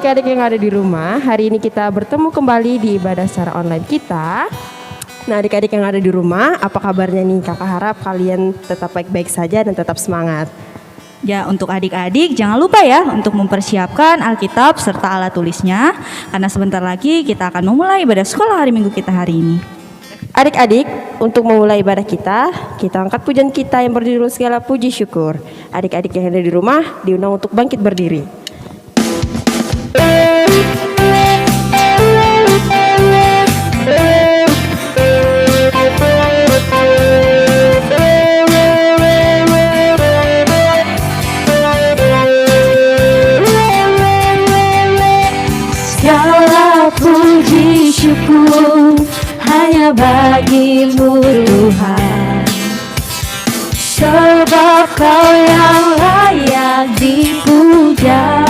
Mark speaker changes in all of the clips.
Speaker 1: adik-adik yang ada di rumah, hari ini kita bertemu kembali di ibadah secara online kita. Nah, adik-adik yang ada di rumah, apa kabarnya nih? Kakak harap kalian tetap baik-baik saja dan tetap semangat.
Speaker 2: Ya, untuk adik-adik jangan lupa ya untuk mempersiapkan Alkitab serta alat tulisnya, karena sebentar lagi kita akan memulai ibadah sekolah hari Minggu kita hari ini.
Speaker 1: Adik-adik, untuk memulai ibadah kita angkat pujian kita yang berjudul segala puji syukur. Adik-adik yang ada di rumah diundang untuk bangkit berdiri.
Speaker 3: Segala puji syukur hanya bagimu Tuhan, sebab Kau yang layak dipuja.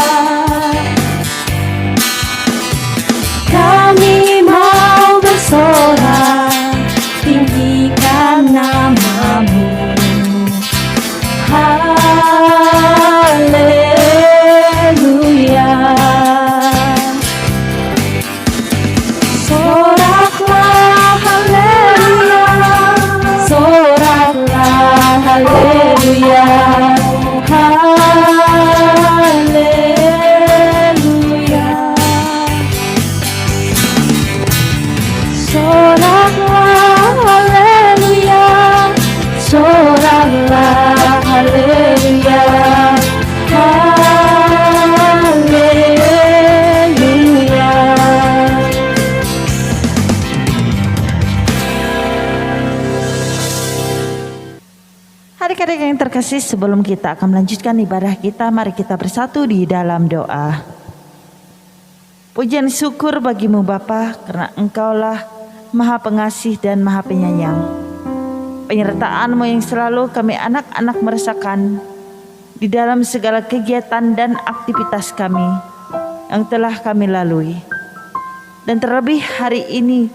Speaker 3: Kami mau bersorak, tinggikan nama-Mu. Haleluya. Soraklah haleluya, soraklah haleluya, haleluya. Soraklah haleluya, soraklah haleluya, haleluya.
Speaker 4: Adik-adik yang terkasih, sebelum kita akan melanjutkan ibadah kita, mari kita bersatu di dalam doa. Pujian syukur bagimu Bapa, karena Engkaulah Maha Pengasih dan Maha Penyayang. Penyertaan-Mu yang selalu kami anak-anak merasakan di dalam segala kegiatan dan aktivitas kami yang telah kami lalui. Dan terlebih hari ini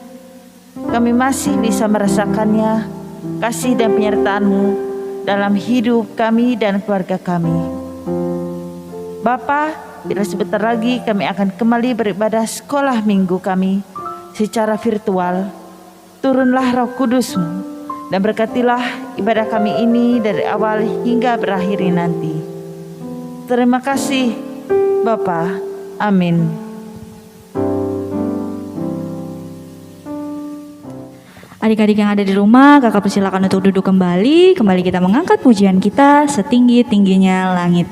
Speaker 4: kami masih bisa merasakannya, kasih dan penyertaan-Mu dalam hidup kami dan keluarga kami. Bapa, bila sebentar lagi kami akan kembali beribadah sekolah minggu kami secara virtual, turunlah Roh Kudus-Mu dan berkatilah ibadah kami ini dari awal hingga berakhir nanti. Terima kasih Bapa. Amin.
Speaker 2: Adik-adik yang ada di rumah, kakak persilakan untuk duduk kembali. Kembali kita mengangkat pujian kita setinggi-tingginya langit.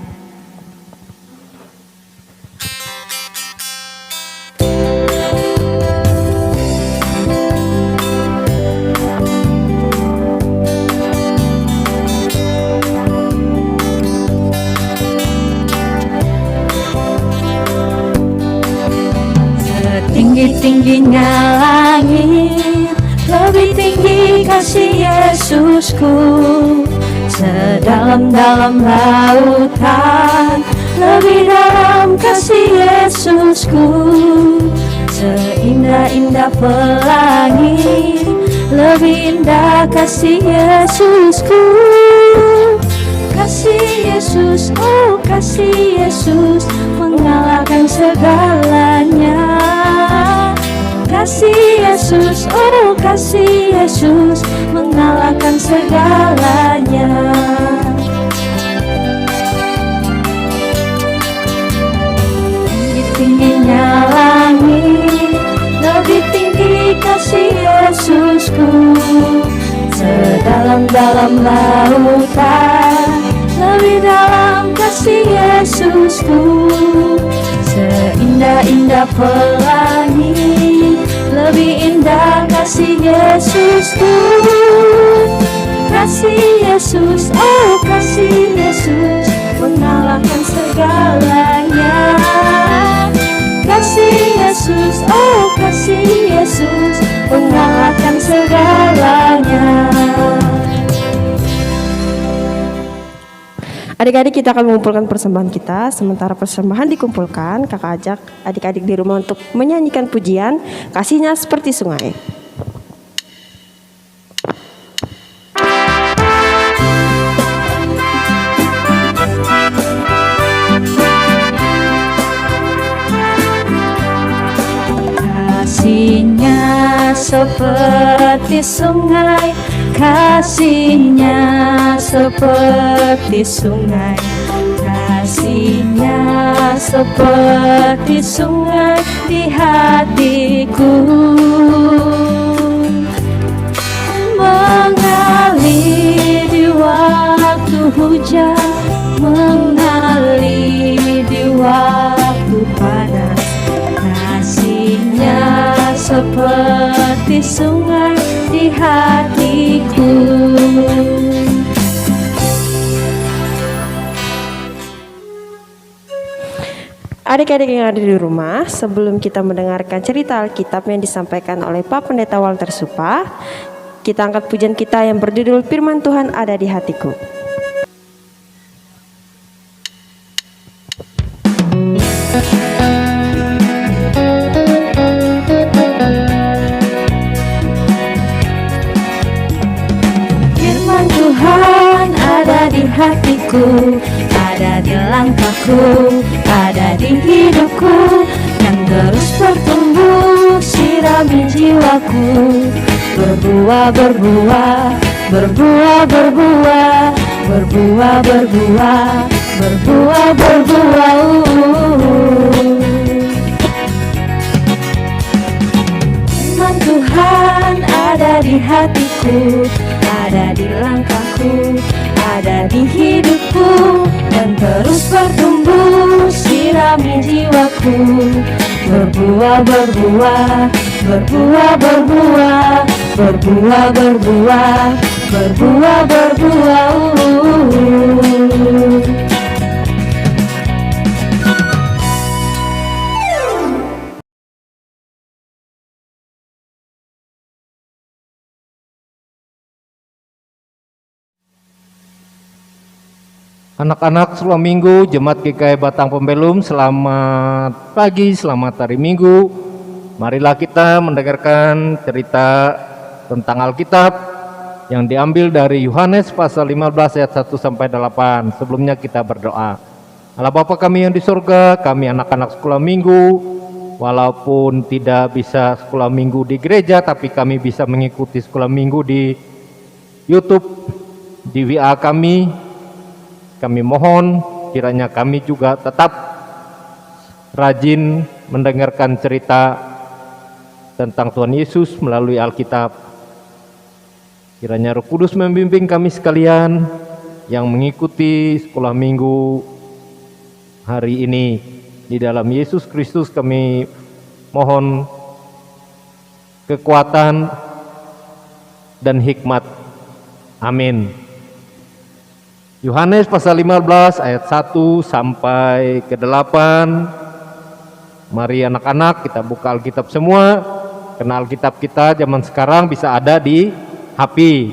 Speaker 3: Setinggi-tingginya langit, lebih tinggi kasih Yesusku. Sedalam-dalam lautan, lebih dalam kasih Yesusku. Seindah-indah pelangi, lebih indah kasih Yesusku. Kasih Yesus, oh kasih Yesus, mengalahkan segalanya. Kasih Yesus, oh kasih Yesus, mengalahkan segalanya. Tinggi-tingginya langit, lebih tinggi kasih Yesusku. Sedalam-dalam lautan, lebih dalam kasih Yesusku. Seindah-indah pelangi, lebih indah kasih Yesusku. Kasih Yesus, oh kasih Yesus, mengalahkan segalanya. Kasih Yesus, oh kasih Yesus, mengalahkan segalanya.
Speaker 1: Adik-adik, kita akan mengumpulkan persembahan kita. Sementara persembahan dikumpulkan, kakak ajak adik-adik di rumah untuk menyanyikan pujian Kasihnya Seperti Sungai.
Speaker 3: seperti sungai, kasihnya seperti sungai, kasihnya seperti sungai di hatiku, mengalir di waktu hujan, mengalir di waktu panas, kasihnya seperti sungai di hatiku.
Speaker 1: Adik-adik yang ada di rumah, sebelum kita mendengarkan cerita Alkitab yang disampaikan oleh Pak Pendeta Walter Supa, kita angkat pujian kita yang berjudul Firman Tuhan Ada di Hatiku.
Speaker 3: Firman Tuhan ada di hatiku, ada di langkahku, ada di hidupku, yang terus bertumbuh, sirami jiwaku, berbuah, berbuah, berbuah, berbuah, berbuah, berbuah, berbuah, berbuah. Firman Tuhan ada di hatiku, ada di langkahku, ada di hidupku, dan terus bertumbuh, sirami jiwaku, berbuah, berbuah, berbuah, berbuah, berbuah, berbuah, berbuah, berbuah.
Speaker 5: Anak-anak sekolah minggu Jemaat GKI Batang Pembelum, selamat pagi, selamat hari Minggu. Marilah kita mendengarkan cerita tentang Alkitab yang diambil dari Yohanes pasal 15 ayat 1 sampai 8. Sebelumnya kita berdoa. Allah Bapa kami yang di surga, kami anak-anak sekolah minggu, walaupun tidak bisa sekolah minggu di gereja, tapi kami bisa mengikuti sekolah minggu di YouTube, di WA kami. Kami mohon kiranya kami juga tetap rajin mendengarkan cerita tentang Tuhan Yesus melalui Alkitab. Kiranya Roh Kudus membimbing kami sekalian yang mengikuti sekolah minggu hari ini. Di dalam Yesus Kristus kami mohon kekuatan dan hikmat. Amin. Yohanes pasal 15 ayat 1 sampai ke 8. Mari anak-anak kita buka Alkitab semua. Karena Alkitab kita zaman sekarang bisa ada di HP.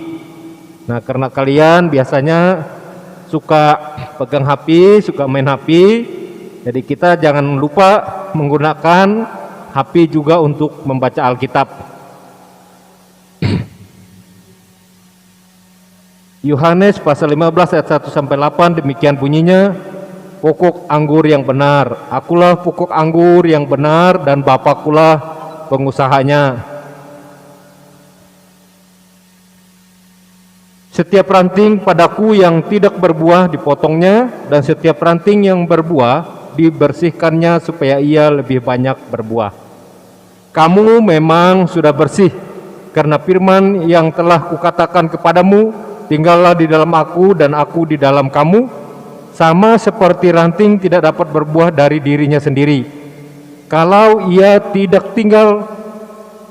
Speaker 5: Nah, karena kalian biasanya suka pegang HP, suka main HP, jadi kita jangan lupa menggunakan HP juga untuk membaca Alkitab. Yohanes pasal 15 ayat 1 sampai 8 demikian bunyinya, pokok anggur yang benar, akulah pokok anggur yang benar dan Bapakulah pengusahanya. Setiap ranting padaku yang tidak berbuah dipotongnya, dan setiap ranting yang berbuah dibersihkannya supaya ia lebih banyak berbuah. Kamu memang sudah bersih karena firman yang telah kukatakan kepadamu. Tinggallah di dalam aku dan aku di dalam kamu, sama seperti ranting tidak dapat berbuah dari dirinya sendiri kalau ia tidak tinggal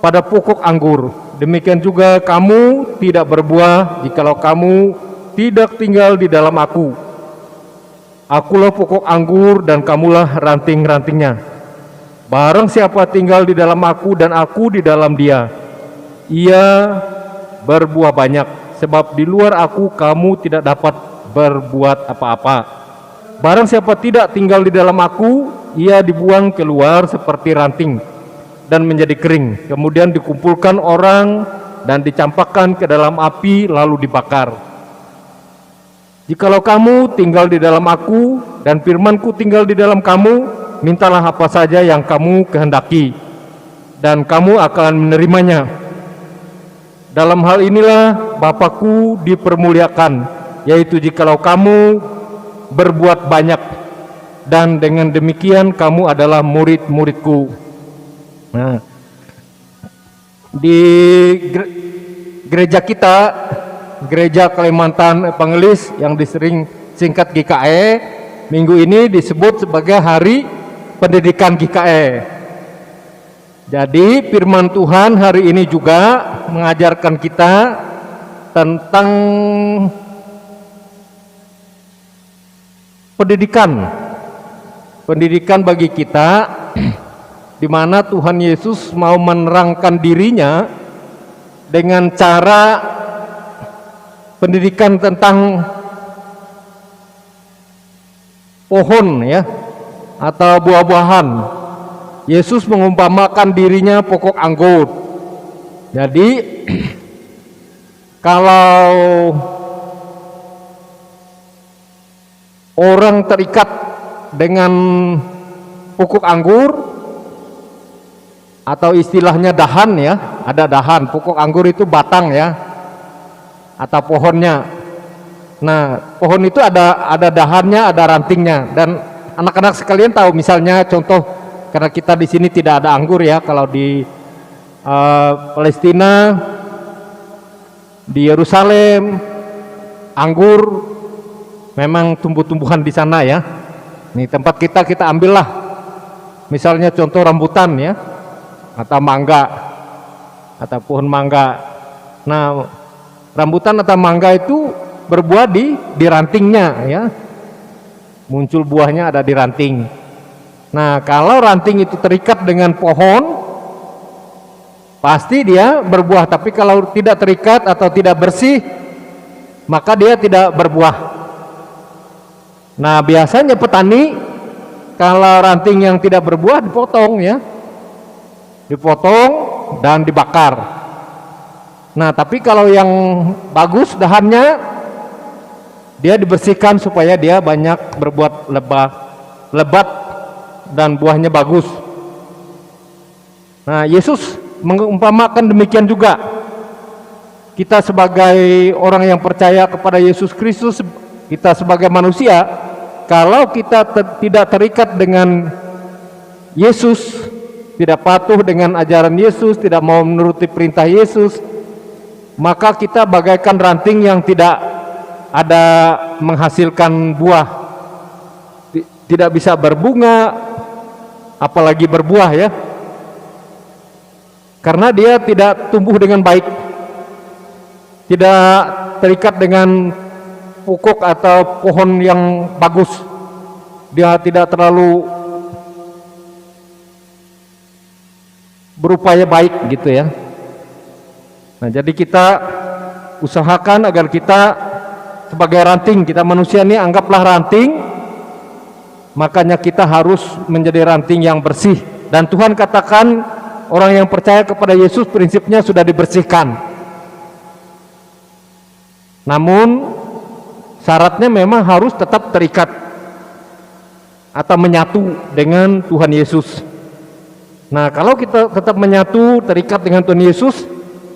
Speaker 5: pada pokok anggur. Demikian juga kamu tidak berbuah jikalau kamu tidak tinggal di dalam aku. Akulah pokok anggur dan kamulah ranting-rantingnya. Barang siapa tinggal di dalam aku dan aku di dalam dia, ia berbuah banyak. Sebab di luar aku kamu tidak dapat berbuat apa-apa. Barang siapa tidak tinggal di dalam aku, ia dibuang keluar seperti ranting dan menjadi kering. Kemudian dikumpulkan orang dan dicampakkan ke dalam api lalu dibakar. Jikalau kamu tinggal di dalam aku dan firmanku tinggal di dalam kamu, mintalah apa saja yang kamu kehendaki dan kamu akan menerimanya. Dalam hal inilah Bapakku dipermuliakan, yaitu jikalau kamu berbuat banyak, dan dengan demikian kamu adalah murid-muridku. Nah, di gereja kita, Gereja Kalimantan Evangelis yang disering singkat GKE, minggu ini disebut sebagai Hari Pendidikan GKE. Jadi firman Tuhan hari ini juga mengajarkan kita tentang pendidikan bagi kita, di mana Tuhan Yesus mau menerangkan dirinya dengan cara pendidikan tentang pohon ya, atau buah-buahan. Yesus mengumpamakan dirinya pokok anggur. Jadi kalau orang terikat dengan pokok anggur, atau istilahnya dahan ya, ada dahan, pokok anggur itu batang ya, atau pohonnya. Nah, pohon itu ada dahannya, ada rantingnya. Dan anak-anak sekalian tahu, misalnya contoh, karena kita di sini tidak ada anggur ya, kalau di Palestina, di Yerusalem, anggur memang tumbuh-tumbuhan di sana ya. Nih tempat kita ambillah, misalnya contoh rambutan ya, atau mangga, atau pohon mangga. Nah, rambutan atau mangga itu berbuah di rantingnya ya, muncul buahnya ada di ranting. Nah, kalau ranting itu terikat dengan pohon, pasti dia berbuah. Tapi kalau tidak terikat atau tidak bersih, maka dia tidak berbuah. Nah, biasanya petani kalau ranting yang tidak berbuah dipotong ya, dipotong dan dibakar. Nah, tapi kalau yang bagus dahannya, dia dibersihkan supaya dia banyak berbuat lebat dan buahnya bagus. Nah, Yesus mengumpamakan demikian juga. Kita sebagai orang yang percaya kepada Yesus Kristus, kita sebagai manusia, kalau kita tidak terikat dengan Yesus, tidak patuh dengan ajaran Yesus, tidak mau menuruti perintah Yesus, maka kita bagaikan ranting yang tidak ada menghasilkan buah, tidak bisa berbunga, apalagi berbuah ya, karena dia tidak tumbuh dengan baik, tidak terikat dengan pokok atau pohon yang bagus, dia tidak terlalu berupaya baik gitu ya. Nah, jadi kita usahakan agar kita sebagai ranting, kita manusia ini anggaplah ranting, makanya kita harus menjadi ranting yang bersih. Dan Tuhan katakan orang yang percaya kepada Yesus prinsipnya sudah dibersihkan. Namun syaratnya memang harus tetap terikat atau menyatu dengan Tuhan Yesus. Nah, kalau kita tetap menyatu, terikat dengan Tuhan Yesus,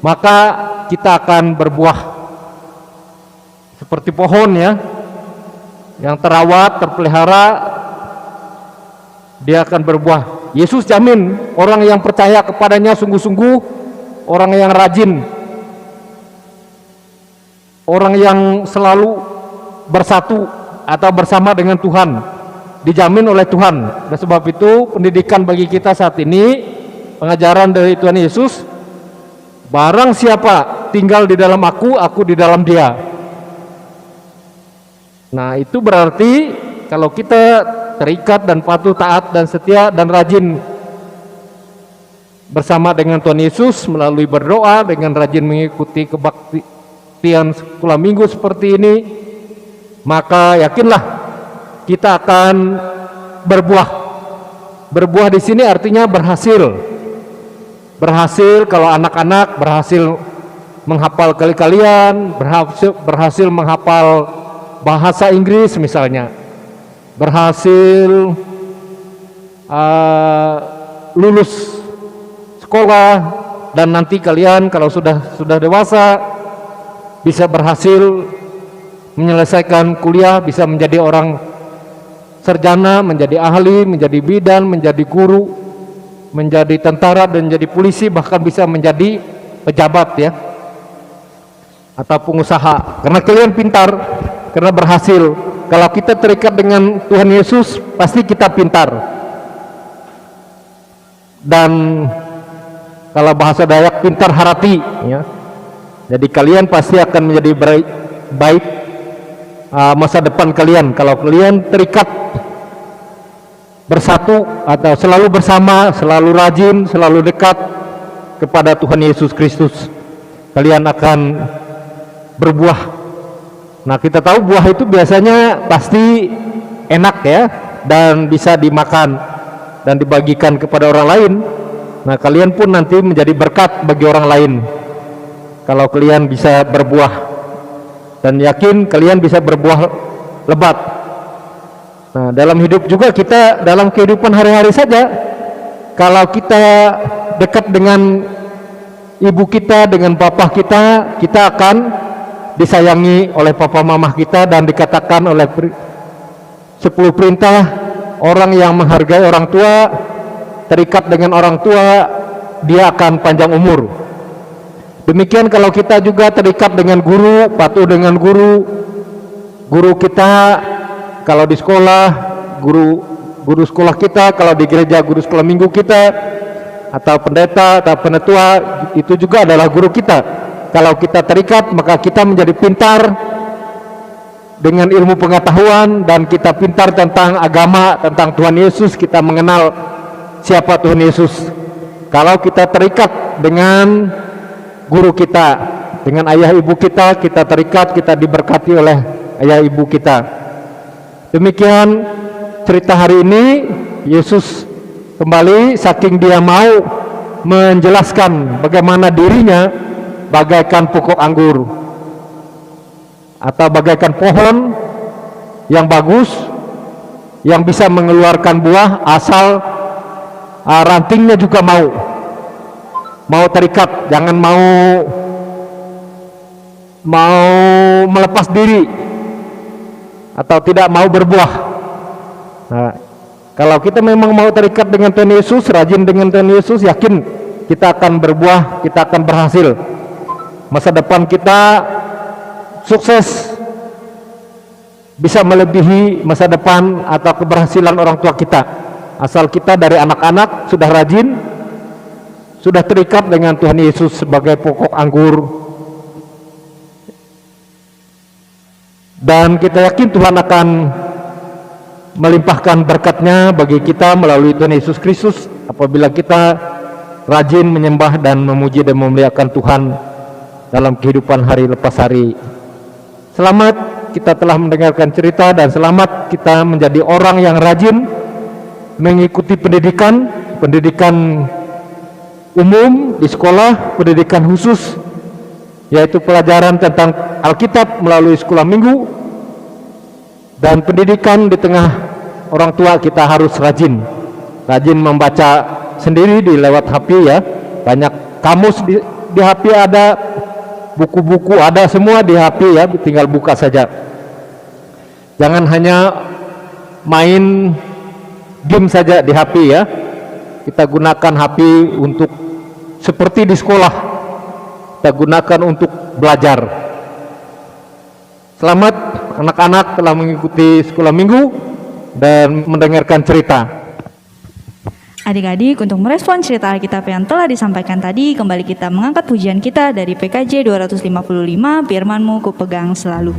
Speaker 5: maka kita akan berbuah seperti pohon ya, yang terawat, terpelihara, dia akan berbuah. Yesus jamin orang yang percaya kepadanya sungguh-sungguh, orang yang rajin, orang yang selalu bersatu atau bersama dengan Tuhan, dijamin oleh Tuhan. Dan sebab itu pendidikan bagi kita saat ini, pengajaran dari Tuhan Yesus, barang siapa tinggal di dalam aku di dalam dia. Nah, itu berarti kalau kita terikat dan patuh, taat dan setia dan rajin bersama dengan Tuhan Yesus melalui berdoa, dengan rajin mengikuti kebaktian sekolah minggu seperti ini, maka yakinlah kita akan berbuah. Berbuah di sini artinya berhasil. Berhasil kalau anak-anak berhasil menghafal kali-kalian, berhasil menghafal bahasa Inggris misalnya, berhasil lulus sekolah dan nanti kalian kalau sudah dewasa bisa berhasil menyelesaikan kuliah, bisa menjadi orang sarjana, menjadi ahli, menjadi bidan, menjadi guru, menjadi tentara dan menjadi polisi, bahkan bisa menjadi pejabat ya, atau pengusaha, karena kalian pintar, karena berhasil. Kalau kita terikat dengan Tuhan Yesus, pasti kita pintar. Dan kalau bahasa Dayak, pintar harati ya. Jadi kalian pasti akan menjadi baik masa depan kalian kalau kalian terikat, bersatu atau selalu bersama, selalu rajin, selalu dekat kepada Tuhan Yesus Kristus. Kalian akan berbuah. Nah, kita tahu buah itu biasanya pasti enak ya, dan bisa dimakan dan dibagikan kepada orang lain. Nah, kalian pun nanti menjadi berkat bagi orang lain kalau kalian bisa berbuah, dan yakin kalian bisa berbuah lebat. Nah, dalam hidup juga kita, dalam kehidupan hari-hari saja, kalau kita dekat dengan ibu kita, dengan papa kita, kita akan disayangi oleh papa mamah kita, dan dikatakan oleh 10 perintah, orang yang menghargai orang tua, terikat dengan orang tua, dia akan panjang umur. Demikian kalau kita juga terikat dengan guru, patuh dengan guru kita, kalau di sekolah, guru sekolah kita, kalau di gereja guru sekolah minggu kita, atau pendeta atau penetua, itu juga adalah guru kita. Kalau kita terikat, maka kita menjadi pintar dengan ilmu pengetahuan, dan kita pintar tentang agama, tentang Tuhan Yesus, kita mengenal siapa Tuhan Yesus. Kalau kita terikat dengan guru kita, dengan ayah ibu kita, kita terikat, kita diberkati oleh ayah ibu kita. Demikian cerita hari ini. Yesus kembali, saking dia mau menjelaskan bagaimana dirinya bagaikan pokok anggur atau bagaikan pohon yang bagus, yang bisa mengeluarkan buah asal rantingnya juga mau terikat, jangan mau melepas diri atau tidak mau berbuah. Nah, kalau kita memang mau terikat dengan Tuhan Yesus, rajin dengan Tuhan Yesus, yakin kita akan berbuah, kita akan berhasil. Masa depan kita sukses, bisa melebihi masa depan atau keberhasilan orang tua kita, asal kita dari anak-anak sudah rajin, sudah terikat dengan Tuhan Yesus sebagai pokok anggur, dan kita yakin Tuhan akan melimpahkan berkat-Nya bagi kita melalui Tuhan Yesus Kristus apabila kita rajin menyembah dan memuji dan memuliakan Tuhan dalam kehidupan hari lepas hari. Selamat kita telah mendengarkan cerita, dan selamat kita menjadi orang yang rajin mengikuti pendidikan umum di sekolah, pendidikan khusus, yaitu pelajaran tentang Alkitab melalui sekolah minggu, dan pendidikan di tengah orang tua. Kita harus rajin membaca sendiri di lewat HP ya. Banyak kamus di HP ada, buku-buku ada, semua di HP ya, tinggal buka saja. Jangan hanya main game saja di HP ya. Kita gunakan HP untuk seperti di sekolah, kita gunakan untuk belajar. Selamat anak-anak telah mengikuti sekolah minggu dan mendengarkan cerita.
Speaker 2: Adik-adik, untuk merespon cerita Alkitab yang telah disampaikan tadi, kembali kita mengangkat pujian kita dari PKJ 255, Firman-Mu kupegang selalu.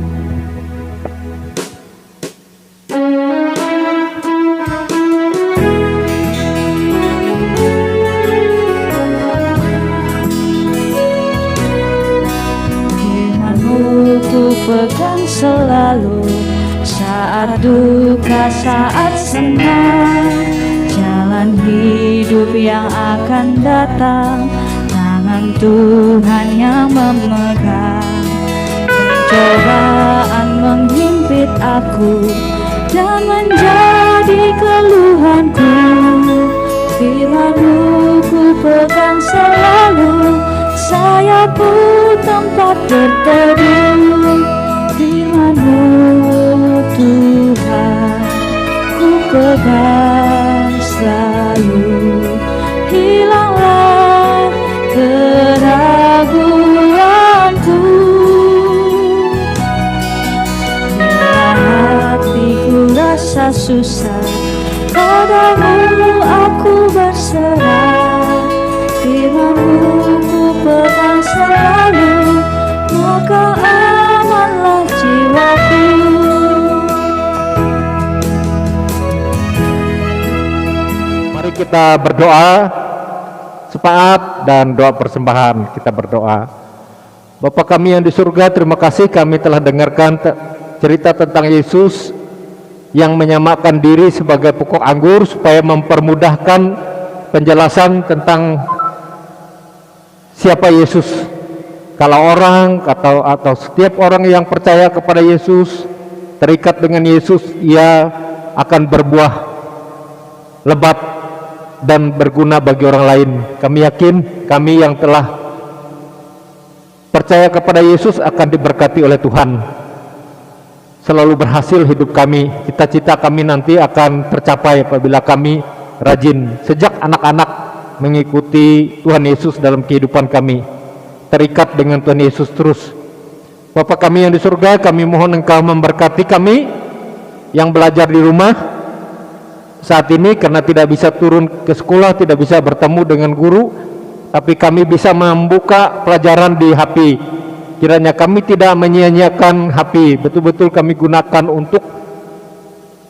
Speaker 3: Firman-Mu kupegang selalu, saat duka, saat senang, jalan hidup yang akan datang, tangan Tuhan yang memegang. Pencobaan menghimpit aku dan menjadi keluhanku, Firman-Mu ku pegang selalu, sayapku tempat berteduh. Firman-Mu Tuhan, ku pegang selalu, hilanglah keraguanku. Bila hatiku rasa susah, padamu aku berserah. Firman-Mu ku pegang selalu, maka amanlah jiwaku.
Speaker 5: Mari kita berdoa sepakat dan doa persembahan. Kita berdoa. Bapa kami yang di surga, terima kasih kami telah dengarkan cerita tentang Yesus yang menyamakan diri sebagai pokok anggur supaya mempermudahkan penjelasan tentang siapa Yesus. Kalau orang atau setiap orang yang percaya kepada Yesus, terikat dengan Yesus, ia akan berbuah lebat dan berguna bagi orang lain. Kami yakin kami yang telah percaya kepada Yesus akan diberkati oleh Tuhan. Selalu berhasil hidup kami. Cita-cita kami nanti akan tercapai apabila kami rajin sejak anak-anak mengikuti Tuhan Yesus dalam kehidupan kami, terikat dengan Tuhan Yesus terus. Bapa kami yang di surga, kami mohon Engkau memberkati kami yang belajar di rumah saat ini, karena tidak bisa turun ke sekolah, tidak bisa bertemu dengan guru, tapi kami bisa membuka pelajaran di HP. Kiranya kami tidak menyia-nyiakan HP, betul-betul kami gunakan untuk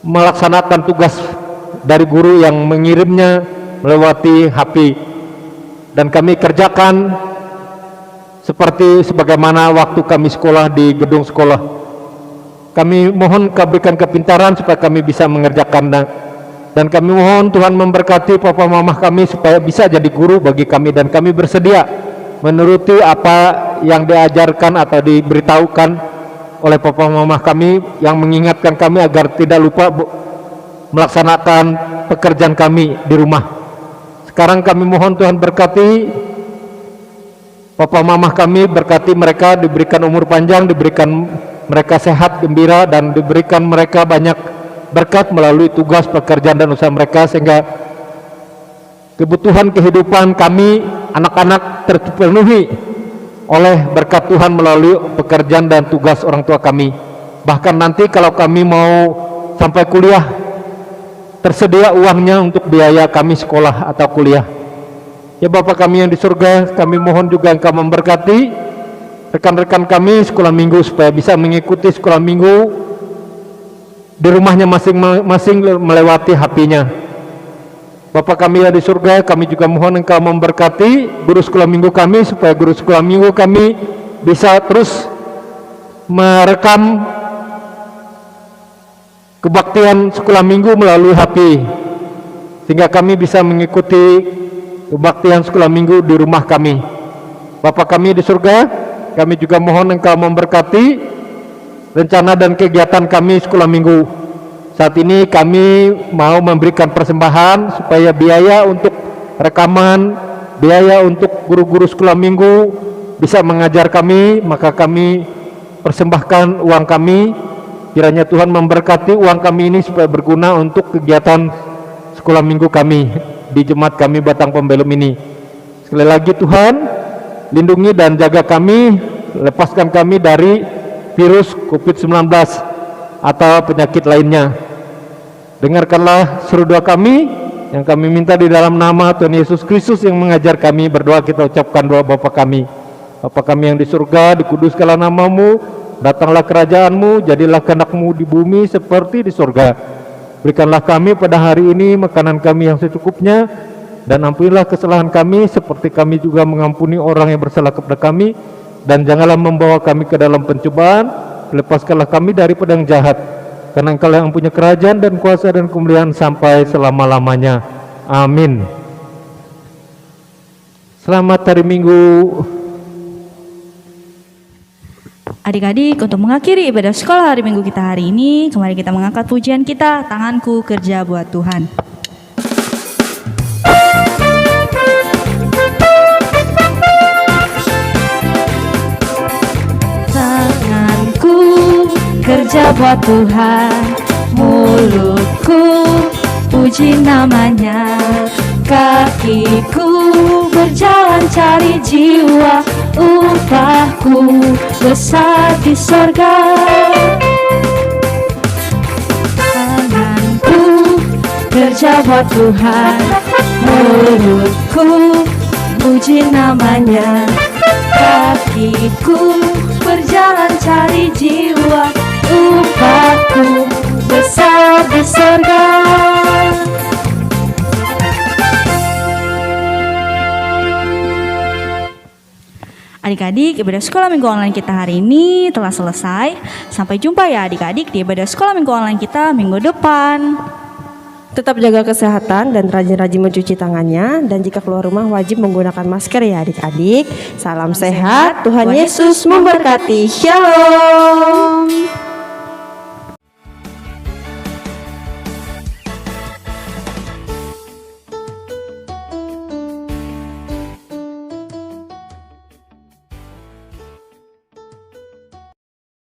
Speaker 5: melaksanakan tugas dari guru yang mengirimnya melewati HP, dan kami kerjakan sebagaimana waktu kami sekolah di gedung sekolah. Kami mohon Kau berikan kepintaran supaya kami bisa mengerjakan, dan kami mohon Tuhan memberkati papa mama kami supaya bisa jadi guru bagi kami, dan kami bersedia menuruti apa yang diajarkan atau diberitahukan oleh papa mama kami yang mengingatkan kami agar tidak lupa melaksanakan pekerjaan kami di rumah. Sekarang kami mohon Tuhan berkati papa mama kami, berkati mereka, diberikan umur panjang, diberikan mereka sehat, gembira, dan diberikan mereka banyak berkat melalui tugas, pekerjaan, dan usaha mereka, sehingga kebutuhan kehidupan kami anak-anak terpenuhi oleh berkat Tuhan melalui pekerjaan dan tugas orang tua kami. Bahkan nanti kalau kami mau sampai kuliah, tersedia uangnya untuk biaya kami sekolah atau kuliah. Ya Bapa kami yang di surga, kami mohon juga Engkau memberkati rekan-rekan kami sekolah minggu supaya bisa mengikuti sekolah minggu di rumahnya masing-masing melewati HP-nya. Bapa kami yang di surga, kami juga mohon Engkau memberkati guru sekolah minggu kami supaya guru sekolah minggu kami bisa terus merekam kebaktian sekolah minggu melalui HP, sehingga kami bisa mengikuti kebaktian sekolah minggu di rumah kami. Bapa kami di surga, kami juga mohon Engkau memberkati rencana dan kegiatan kami sekolah minggu. Saat ini kami mau memberikan persembahan supaya biaya untuk rekaman, biaya untuk guru-guru sekolah minggu bisa mengajar kami, maka kami persembahkan uang kami. Kiranya Tuhan memberkati uang kami ini supaya berguna untuk kegiatan sekolah minggu kami di jemaat kami Batang Pembelum ini. Sekali lagi Tuhan, lindungi dan jaga kami, lepaskan kami dari virus COVID-19 atau penyakit lainnya. Dengarkanlah seru doa kami yang kami minta di dalam nama Tuhan Yesus Kristus yang mengajar kami berdoa. Kita ucapkan doa Bapa kami. Bapa kami yang di surga, dikuduskanlah namamu, datanglah kerajaanmu, jadilah kehendak-Mu di bumi seperti di surga. Berikanlah kami pada hari ini makanan kami yang secukupnya, dan ampunilah kesalahan kami seperti kami juga mengampuni orang yang bersalah kepada kami, dan janganlah membawa kami ke dalam pencobaan, lepaskanlah kami daripada yang jahat, karena Engkau yang punya kerajaan dan kuasa dan kemuliaan sampai selama-lamanya. Amin. Selamat hari Minggu.
Speaker 2: Adik-adik, untuk mengakhiri ibadah sekolah hari Minggu kita hari ini, kembali kita mengangkat pujian kita, Tanganku Kerja Buat Tuhan.
Speaker 3: kerja buat Tuhan. Mulutku puji namanya, kakiku berjalan cari jiwa, upahku besar di sorga. Tanganku kerja buat Tuhan, mulutku puji namanya, kakiku berjalan cari jiwa, upahku besar di sorga.
Speaker 2: Adik-adik, ibadah sekolah minggu online kita hari ini telah selesai. Sampai jumpa ya adik-adik di ibadah sekolah minggu online kita minggu depan.
Speaker 1: Tetap jaga kesehatan dan rajin-rajin mencuci tangannya. Dan jika keluar rumah wajib menggunakan masker ya adik-adik. Salam sehat, Tuhan Yesus memberkati. Shalom.